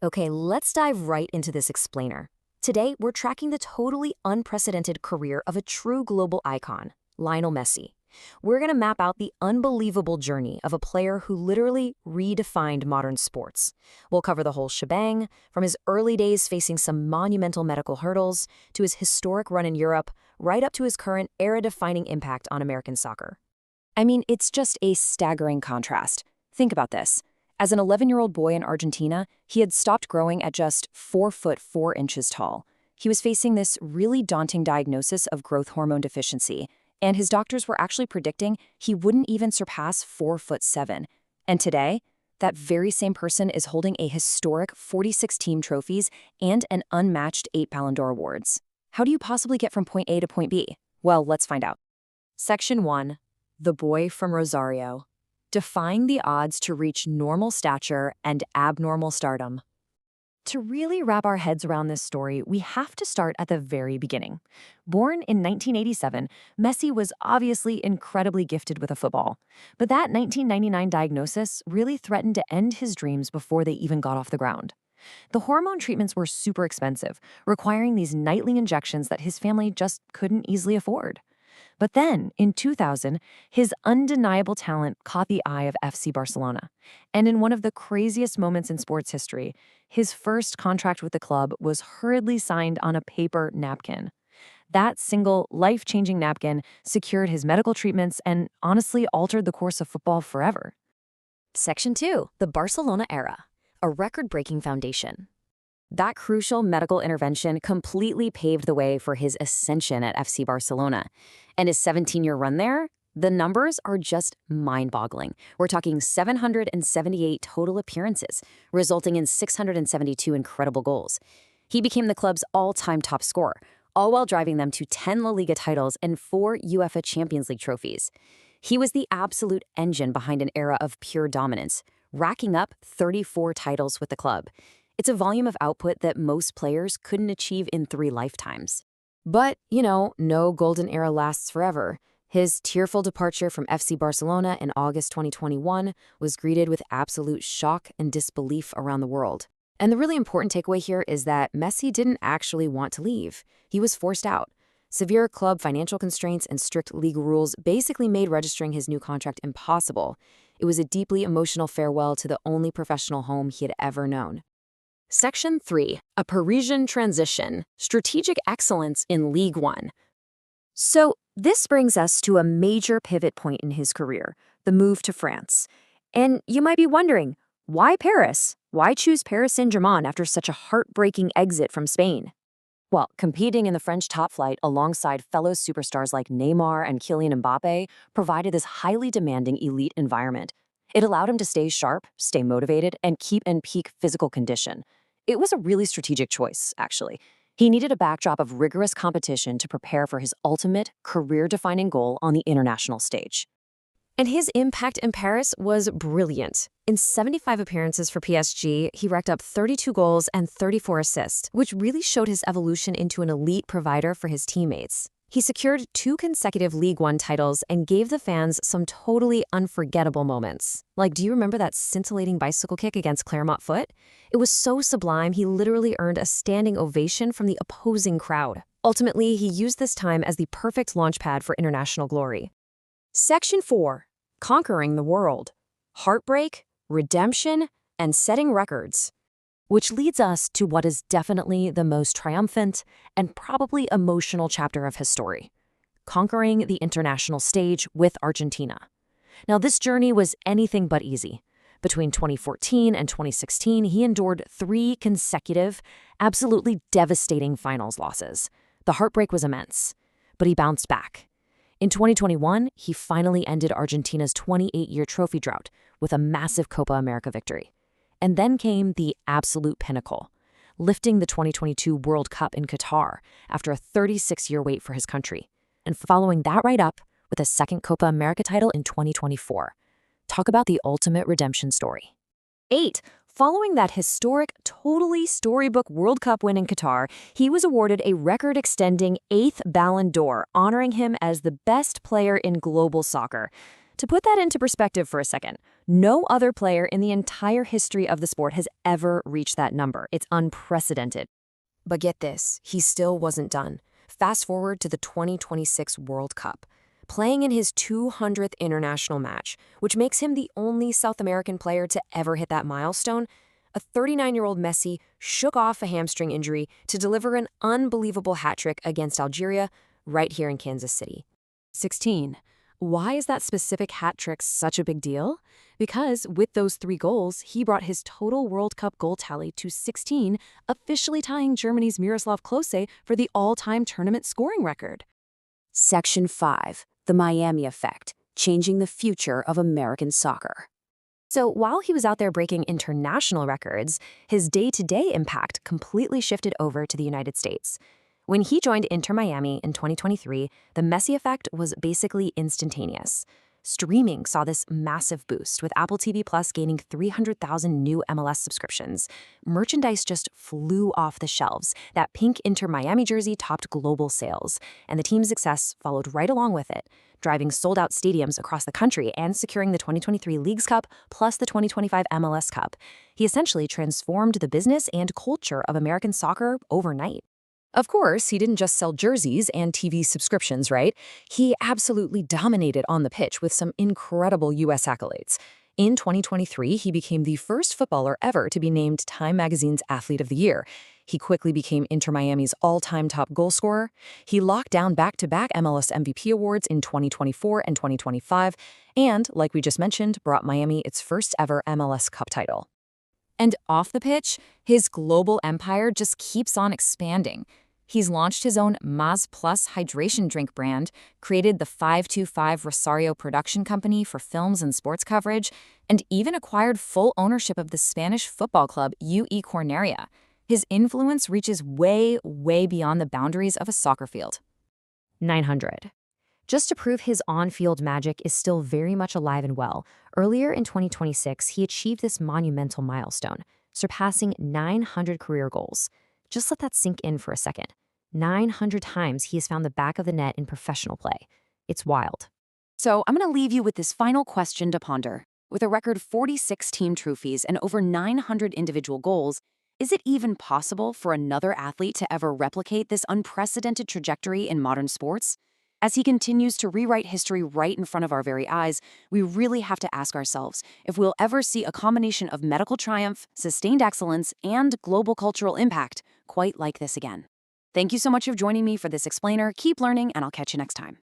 Okay, let's dive right into this explainer. Today, we're tracking the totally unprecedented career of a true global icon, Lionel Messi. We're going to map out the unbelievable journey of a player who literally redefined modern sports. We'll cover the whole shebang, from his early days facing some monumental medical hurdles, to his historic run in Europe, right up to his current era-defining impact on American soccer. I mean, it's just a staggering contrast. Think about this. As an 11-year-old boy in Argentina, he had stopped growing at just 4 foot 4 inches tall. He was facing this really daunting diagnosis of growth hormone deficiency, and his doctors were actually predicting he wouldn't even surpass 4 foot 7. And today, that very same person is holding a historic 46 team trophies and an unmatched 8 Ballon d'Or awards. How do you possibly get from point A to point B? Well, let's find out. Section 1. The boy from Rosario. Defying the odds to reach normal stature and abnormal stardom. To really wrap our heads around this story, we have to start at the very beginning. Born in 1987, Messi was obviously incredibly gifted with a football. But that 1999 diagnosis really threatened to end his dreams before they even got off the ground. The hormone treatments were super expensive, requiring these nightly injections that his family just couldn't easily afford. But then, in 2000, his undeniable talent caught the eye of FC Barcelona. And in one of the craziest moments in sports history, his first contract with the club was hurriedly signed on a paper napkin. That single, life-changing napkin secured his medical treatments and honestly altered the course of football forever. Section 2. The Barcelona Era. A record-breaking foundation. That crucial medical intervention completely paved the way for his ascension at FC Barcelona. And his 17-year run there, the numbers are just mind-boggling. We're talking 778 total appearances, resulting in 672 incredible goals. He became the club's all-time top scorer, all while driving them to 10 La Liga titles and 4 UEFA Champions League trophies. He was the absolute engine behind an era of pure dominance, racking up 34 titles with the club. It's a volume of output that most players couldn't achieve in 3 lifetimes. But, no golden era lasts forever. His tearful departure from FC Barcelona in August 2021 was greeted with absolute shock and disbelief around the world. And the really important takeaway here is that Messi didn't actually want to leave. He was forced out. Severe club financial constraints and strict legal rules basically made registering his new contract impossible. It was a deeply emotional farewell to the only professional home he had ever known. Section 3. A Parisian Transition. Strategic Excellence in Ligue 1. So, this brings us to a major pivot point in his career, the move to France. And you might be wondering, why Paris? Why choose Paris Saint-Germain after such a heartbreaking exit from Spain? Well, competing in the French top flight alongside fellow superstars like Neymar and Kylian Mbappe provided this highly demanding elite environment. It allowed him to stay sharp, stay motivated, and keep in peak physical condition. It was a really strategic choice, actually. He needed a backdrop of rigorous competition to prepare for his ultimate, career-defining goal on the international stage. And his impact in Paris was brilliant. In 75 appearances for PSG, he racked up 32 goals and 34 assists, which really showed his evolution into an elite provider for his teammates. He secured 2 consecutive Ligue 1 titles and gave the fans some totally unforgettable moments. Like, do you remember that scintillating bicycle kick against Clermont Foot? It was so sublime, he literally earned a standing ovation from the opposing crowd. Ultimately, he used this time as the perfect launchpad for international glory. Section 4. Conquering the World. Heartbreak, redemption, and setting records. Which leads us to what is definitely the most triumphant and probably emotional chapter of his story: conquering the international stage with Argentina. Now, this journey was anything but easy. Between 2014 and 2016, he endured 3 consecutive, absolutely devastating finals losses. The heartbreak was immense, but he bounced back. In 2021, he finally ended Argentina's 28-year trophy drought with a massive Copa America victory. And then came the absolute pinnacle, lifting the 2022 World Cup in Qatar after a 36-year wait for his country, and following that right up with a second Copa America title in 2024. Talk about the ultimate redemption story. 8. Following that historic, totally storybook World Cup win in Qatar, he was awarded a record-extending 8th Ballon d'Or, honoring him as the best player in global soccer. To put that into perspective for a second, no other player in the entire history of the sport has ever reached that number. It's unprecedented. But get this, he still wasn't done. Fast forward to the 2026 World Cup. Playing in his 200th international match, which makes him the only South American player to ever hit that milestone, a 39-year-old Messi shook off a hamstring injury to deliver an unbelievable hat trick against Algeria right here in Kansas City. 16. Why is that specific hat trick such a big deal? Because with those 3 goals, he brought his total World Cup goal tally to 16, officially tying Germany's Miroslav Klose for the all-time tournament scoring record. Section 5. The Miami Effect, changing the future of American soccer. So while he was out there breaking international records, his day-to-day impact completely shifted over to the United States. When he joined Inter Miami in 2023, the Messi effect was basically instantaneous. Streaming saw this massive boost, with Apple TV Plus gaining 300,000 new MLS subscriptions. Merchandise just flew off the shelves. That pink Inter Miami jersey topped global sales, and the team's success followed right along with it, driving sold-out stadiums across the country and securing the 2023 Leagues Cup plus the 2025 MLS Cup. He essentially transformed the business and culture of American soccer overnight. Of course, he didn't just sell jerseys and TV subscriptions, right? He absolutely dominated on the pitch with some incredible U.S. accolades. In 2023, he became the first footballer ever to be named Time Magazine's Athlete of the Year. He quickly became Inter Miami's all-time top goal scorer. He locked down back-to-back MLS MVP awards in 2024 and 2025, and, like we just mentioned, brought Miami its first ever MLS Cup title. And off the pitch, his global empire just keeps on expanding. He's launched his own Maz Plus hydration drink brand, created the 525 Rosario production company for films and sports coverage, and even acquired full ownership of the Spanish football club UE Corneria. His influence reaches way, way beyond the boundaries of a soccer field. 900. Just to prove his on-field magic is still very much alive and well, earlier in 2026, he achieved this monumental milestone, surpassing 900 career goals. Just let that sink in for a second. 900 times he has found the back of the net in professional play. It's wild. So I'm going to leave you with this final question to ponder. With a record 46 team trophies and over 900 individual goals, is it even possible for another athlete to ever replicate this unprecedented trajectory in modern sports? As he continues to rewrite history right in front of our very eyes, we really have to ask ourselves if we'll ever see a combination of medical triumph, sustained excellence, and global cultural impact quite like this again. Thank you so much for joining me for this explainer. Keep learning, and I'll catch you next time.